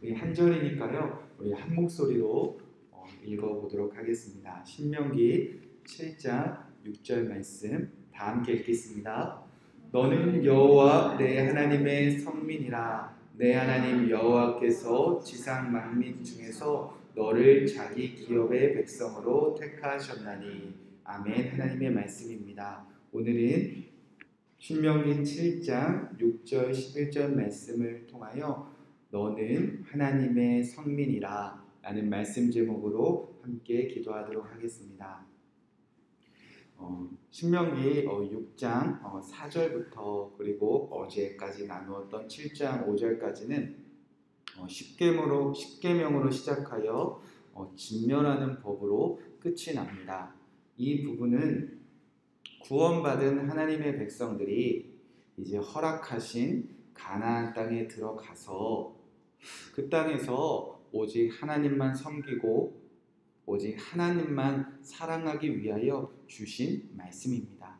우리 한 절이니까요. 우리 한 목소리로 읽어보도록 하겠습니다. 신명기 7장 6절 말씀 다 함께 읽겠습니다. 너는 여호와 내 하나님의 성민이라. 내 하나님 여호와께서 지상 만민 중에서 너를 자기 기업의 백성으로 택하셨나니. 아멘. 하나님의 말씀입니다. 오늘은 신명기 7장 6절 11절 말씀을 통하여 너는 하나님의 성민이라 라는 말씀 제목으로 함께 기도하도록 하겠습니다. 신명기 6장 4절부터 그리고 어제까지 나누었던 7장 5절까지는 10계명으로 시작하여 진멸하는 법으로 끝이 납니다. 이 부분은 구원받은 하나님의 백성들이 이제 허락하신 가나안 땅에 들어가서 그 땅에서 오직 하나님만 섬기고 오직 하나님만 사랑하기 위하여 주신 말씀입니다.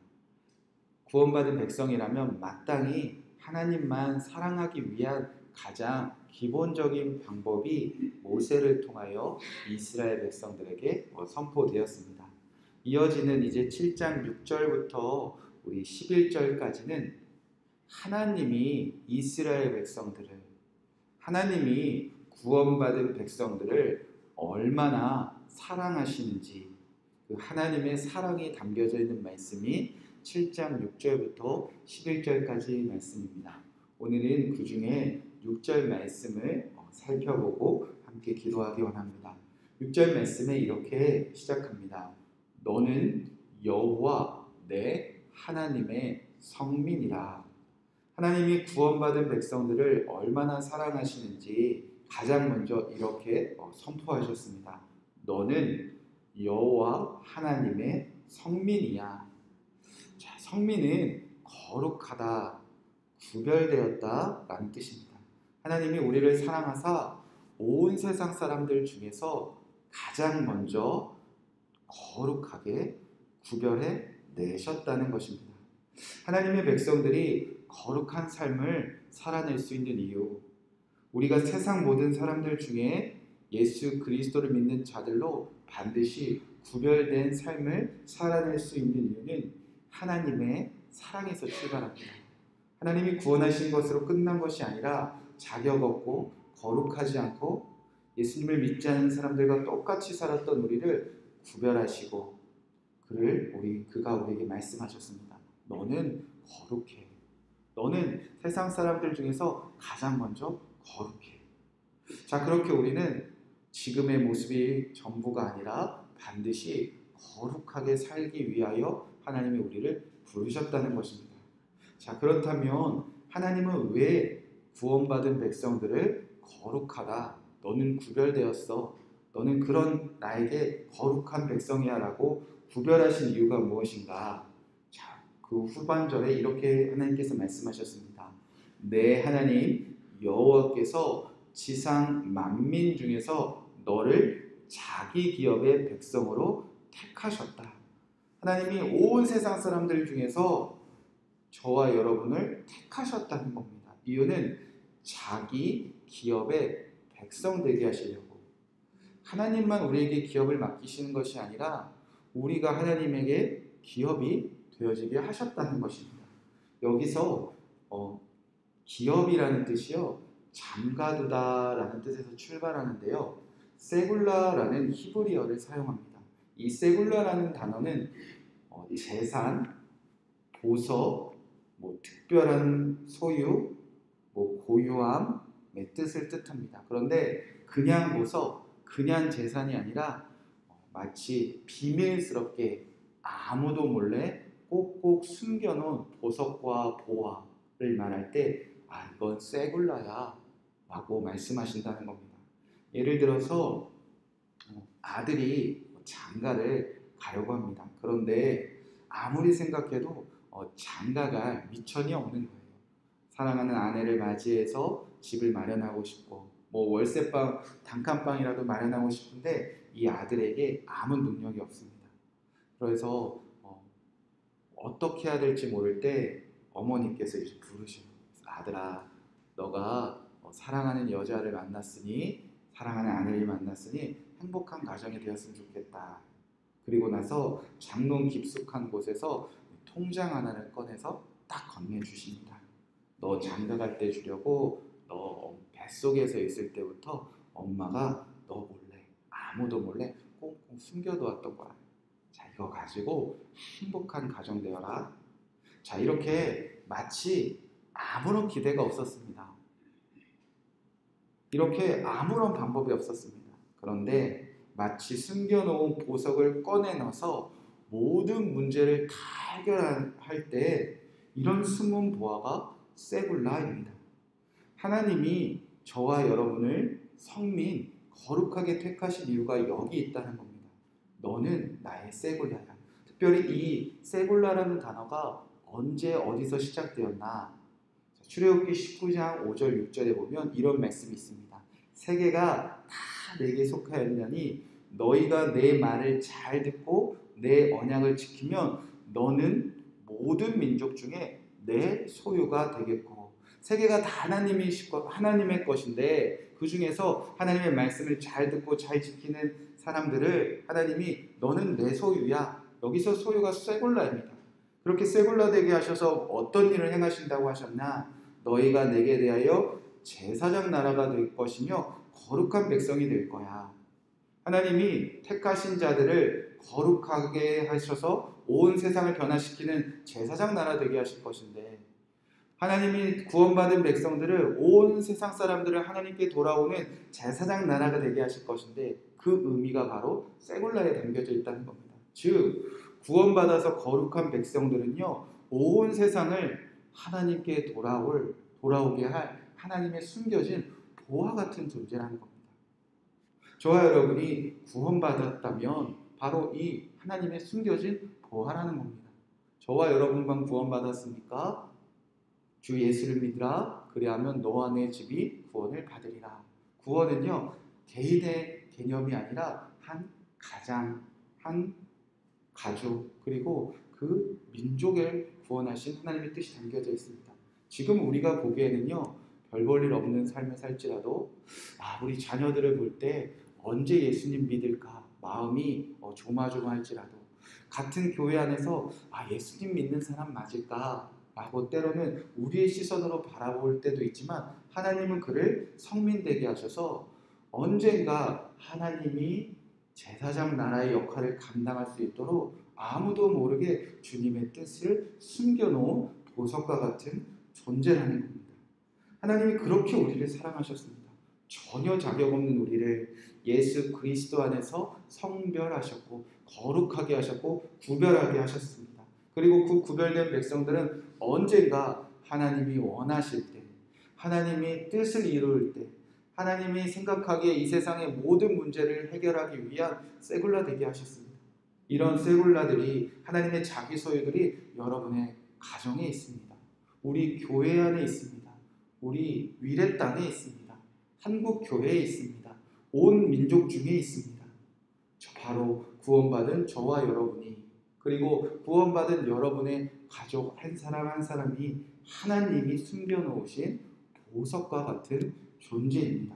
구원받은 백성이라면 마땅히 하나님만 사랑하기 위한 가장 기본적인 방법이 모세를 통하여 이스라엘 백성들에게 선포되었습니다. 이어지는 이제 7장 6절부터 우리 11절까지는 하나님이 이스라엘 백성들을, 하나님이 구원받은 백성들을 얼마나 사랑하시는지 그 하나님의 사랑이 담겨져 있는 말씀이 7장 6절부터 11절까지 말씀입니다. 오늘은 그 중에 6절 말씀을 살펴보고 함께 기도하기 원합니다. 6절 말씀에 이렇게 시작합니다. 너는 여호와 내 하나님의 성민이라. 하나님이 구원받은 백성들을 얼마나 사랑하시는지 가장 먼저 이렇게 선포하셨습니다. 너는 여호와 하나님의 성민이야. 자, 성민은 거룩하다, 구별되었다 라는 뜻입니다. 하나님이 우리를 사랑하사 온 세상 사람들 중에서 가장 먼저 거룩하게 구별해 내셨다는 것입니다. 하나님의 백성들이 거룩한 삶을 살아낼 수 있는 이유, 우리가 세상 모든 사람들 중에 예수 그리스도를 믿는 자들로 반드시 구별된 삶을 살아낼 수 있는 이유는 하나님의 사랑에서 출발합니다. 하나님이 구원하신 것으로 끝난 것이 아니라 자격 없고 거룩하지 않고 예수님을 믿지 않는 사람들과 똑같이 살았던 우리를 구별하시고 그가 우리에게 말씀하셨습니다. 너는 거룩해. 너는 세상 사람들 중에서 가장 먼저 거룩해. 자, 그렇게 우리는 지금의 모습이 전부가 아니라 반드시 거룩하게 살기 위하여 하나님이 우리를 부르셨다는 것입니다. 자, 그렇다면 하나님은 왜 구원받은 백성들을 거룩하다, 너는 구별되었어, 너는 그런 나에게 거룩한 백성이야 라고 구별하신 이유가 무엇인가? 자, 그 후반절에 이렇게 하나님께서 말씀하셨습니다. 내 하나님 여호와께서 지상 만민 중에서 너를 자기 기업의 백성으로 택하셨다. 하나님이 온 세상 사람들 중에서 저와 여러분을 택하셨다는 겁니다. 이유는 자기 기업의 백성 되게 하시려고. 하나님만 우리에게 기업을 맡기시는 것이 아니라 우리가 하나님에게 기업이 되어지게 하셨다는 것입니다. 여기서 기업이라는 뜻이요, 잠가두다라는 뜻에서 출발하는데요, 세굴라라는 히브리어를 사용합니다. 이 세굴라라는 단어는 재산, 보석, 특별한 소유, 고유함의 뜻을 뜻합니다. 그런데 그냥 보석, 그냥 재산이 아니라 마치 비밀스럽게 아무도 몰래 꼭꼭 숨겨놓은 보석과 보화를 말할 때 이건 세굴라야 라고 말씀하신다는 겁니다. 예를 들어서 아들이 장가를 가려고 합니다. 그런데 아무리 생각해도 장가갈 미천이 없는 거예요. 사랑하는 아내를 맞이해서 집을 마련하고 싶고 월세방, 단칸방이라도 마련하고 싶은데 이 아들에게 아무 능력이 없습니다. 그래서 어떻게 해야 될지 모를 때 어머니께서 이제 부르셔요. 아들아, 너가 사랑하는 여자를 만났으니, 사랑하는 아내를 만났으니 행복한 가정이 되었으면 좋겠다. 그리고 나서 장롱 깊숙한 곳에서 통장 하나를 꺼내서 딱 건네주십니다. 너 장가 갈 때 주려고 너 뱃속에서 있을 때부터 엄마가 너 몰래, 아무도 몰래 꽁꽁 숨겨두었던 거야. 자, 이거 가지고 행복한 가정 되어라. 자, 이렇게 마치 아무런 기대가 없었습니다. 이렇게 아무런 방법이 없었습니다. 그런데 마치 숨겨놓은 보석을 꺼내 넣어서 모든 문제를 다 해결할 때 이런 숨은 보화가 세굴라입니다. 하나님이 저와 여러분을 성민, 거룩하게 택하신 이유가 여기 있다는 겁니다. 너는 나의 세굴라야. 특별히 이 세굴라라는 단어가 언제 어디서 시작되었나? 출애굽기 19장 5절 6절에 보면 이런 말씀이 있습니다. 세계가 다 내게 속하였느니 너희가 내 말을 잘 듣고 내 언약을 지키면 너는 모든 민족 중에 내 소유가 되겠고, 세계가 다 하나님의 것인데 그 중에서 하나님의 말씀을 잘 듣고 잘 지키는 사람들을 하나님이 너는 내 소유야. 여기서 소유가 세굴라입니다. 그렇게 세굴라 되게 하셔서 어떤 일을 행하신다고 하셨나? 너희가 내게 대하여 제사장 나라가 될 것이며 거룩한 백성이 될 거야. 하나님이 택하신 자들을 거룩하게 하셔서 온 세상을 변화시키는 제사장 나라 되게 하실 것인데, 하나님이 구원받은 백성들을, 온 세상 사람들을 하나님께 돌아오는 제사장 나라가 되게 하실 것인데, 그 의미가 바로 세굴라에 담겨져 있다는 겁니다. 즉 구원받아서 거룩한 백성들은요, 온 세상을 하나님께 돌아오게 할 하나님의 숨겨진 보화 같은 존재라는 겁니다. 저와 여러분이 구원받았다면 바로 이 하나님의 숨겨진 보화라는 겁니다. 저와 여러분만 구원받았습니까? 주 예수를 믿으라. 그리하면 너와 내 집이 구원을 받으리라. 구원은요, 개인의 개념이 아니라 한 가장, 한 가족, 그리고 그 민족을 구원하신 하나님의 뜻이 담겨져 있습니다. 지금 우리가 보기에는요, 별 볼 일 없는 삶을 살지라도 우리 자녀들을 볼 때 언제 예수님 믿을까 마음이 조마조마할지라도, 같은 교회 안에서 예수님 믿는 사람 맞을까 라고 때로는 우리의 시선으로 바라볼 때도 있지만, 하나님은 그를 성민되게 하셔서 언젠가 하나님이 제사장 나라의 역할을 감당할 수 있도록 아무도 모르게 주님의 뜻을 숨겨놓은 보석과 같은 존재라는 겁니다. 하나님이 그렇게 우리를 사랑하셨습니다. 전혀 자격 없는 우리를 예수 그리스도 안에서 성별하셨고 거룩하게 하셨고 구별하게 하셨습니다. 그리고 그 구별된 백성들은 언젠가 하나님이 원하실 때, 하나님이 뜻을 이룰 때, 하나님이 생각하기에 이 세상의 모든 문제를 해결하기 위한 세굴라 되게 하셨습니다. 이런 세굴라들이, 하나님의 자기 소유들이 여러분의 가정에 있습니다. 우리 교회 안에 있습니다. 우리 위례 땅에 있습니다. 한국 교회에 있습니다. 온 민족 중에 있습니다. 바로 구원받은 저와 여러분이, 그리고 구원받은 여러분의 가족 한 사람 한 사람이 하나님이 숨겨놓으신 보석과 같은 존재입니다.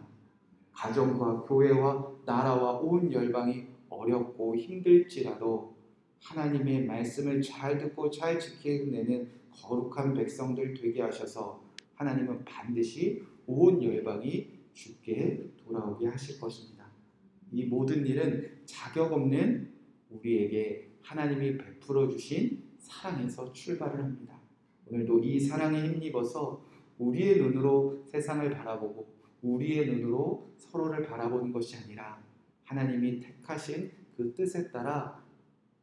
가정과 교회와 나라와 온 열방이 어렵고 힘들지라도 하나님의 말씀을 잘 듣고 잘 지켜내는 거룩한 백성들 되게 하셔서 하나님은 반드시 온 열방이 주께 돌아오게 하실 것입니다. 이 모든 일은 자격 없는 우리에게 하나님이 베풀어 주신 사랑에서 출발을 합니다. 오늘도 이 사랑에 힘입어서 우리의 눈으로 세상을 바라보고 우리의 눈으로 서로를 바라보는 것이 아니라 하나님이 택하신 그 뜻에 따라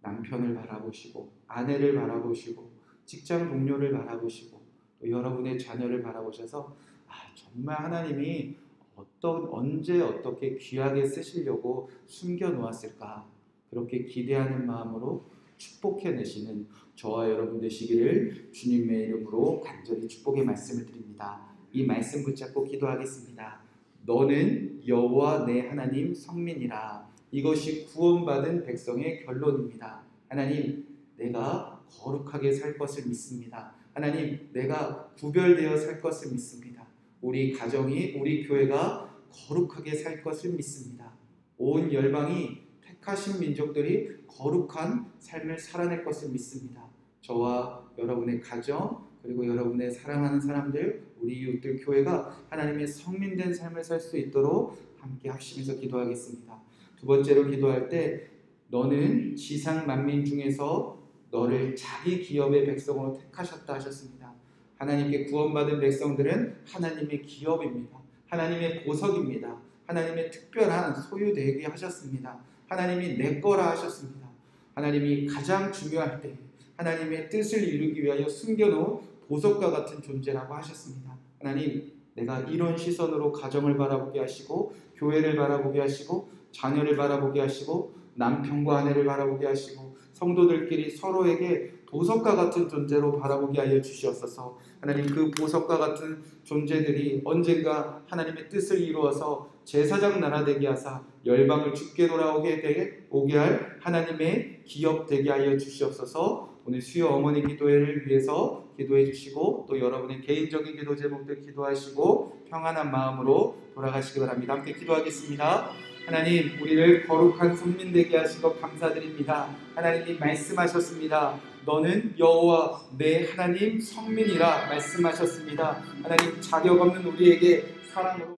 남편을 바라보시고 아내를 바라보시고 직장 동료를 바라보시고 또 여러분의 자녀를 바라보셔서 정말 하나님이 언제 어떻게 귀하게 쓰시려고 숨겨놓았을까, 그렇게 기대하는 마음으로 축복해내시는 저와 여러분 되시기를 주님의 이름으로 간절히 축복의 말씀을 드립니다. 이 말씀 붙잡고 기도하겠습니다. 너는 여호와 내 하나님 성민이라. 이것이 구원받은 백성의 결론입니다. 하나님, 내가 거룩하게 살 것을 믿습니다. 하나님, 내가 구별되어 살 것을 믿습니다. 우리 가정이, 우리 교회가 거룩하게 살 것을 믿습니다. 온 열방이 택하신 민족들이 거룩한 삶을 살아낼 것을 믿습니다. 저와 여러분의 가정, 그리고 여러분의 사랑하는 사람들, 우리 이웃들 교회가 하나님의 성민된 삶을 살 수 있도록 함께 합심해서 기도하겠습니다. 두 번째로 기도할 때 너는 지상 만민 중에서 너를 자기 기업의 백성으로 택하셨다 하셨습니다. 하나님께 구원받은 백성들은 하나님의 기업입니다. 하나님의 보석입니다. 하나님의 특별한 소유되게 하셨습니다. 하나님이 내 거라 하셨습니다. 하나님이 가장 중요할 때 하나님의 뜻을 이루기 위하여 숨겨놓은 보석과 같은 존재라고 하셨습니다. 하나님, 내가 이런 시선으로 가정을 바라보게 하시고 교회를 바라보게 하시고 자녀를 바라보게 하시고 남편과 아내를 바라보게 하시고 성도들끼리 서로에게 보석과 같은 존재로 바라보게 하여 주시옵소서. 하나님, 그 보석과 같은 존재들이 언젠가 하나님의 뜻을 이루어서 제사장 나라 되게 하사 열방을 주께 오게 할 하나님의 기업 되게 하여 주시옵소서. 오늘 수요 어머니 기도회를 위해서 기도해 주시고 또 여러분의 개인적인 기도 제목들 기도하시고 평안한 마음으로 돌아가시기 바랍니다. 함께 기도하겠습니다. 하나님, 우리를 거룩한 성민 되게 하신 것 감사드립니다. 하나님이 말씀하셨습니다. 너는 여호와 내 하나님 성민이라 말씀하셨습니다. 하나님, 자격 없는 우리에게 사랑으로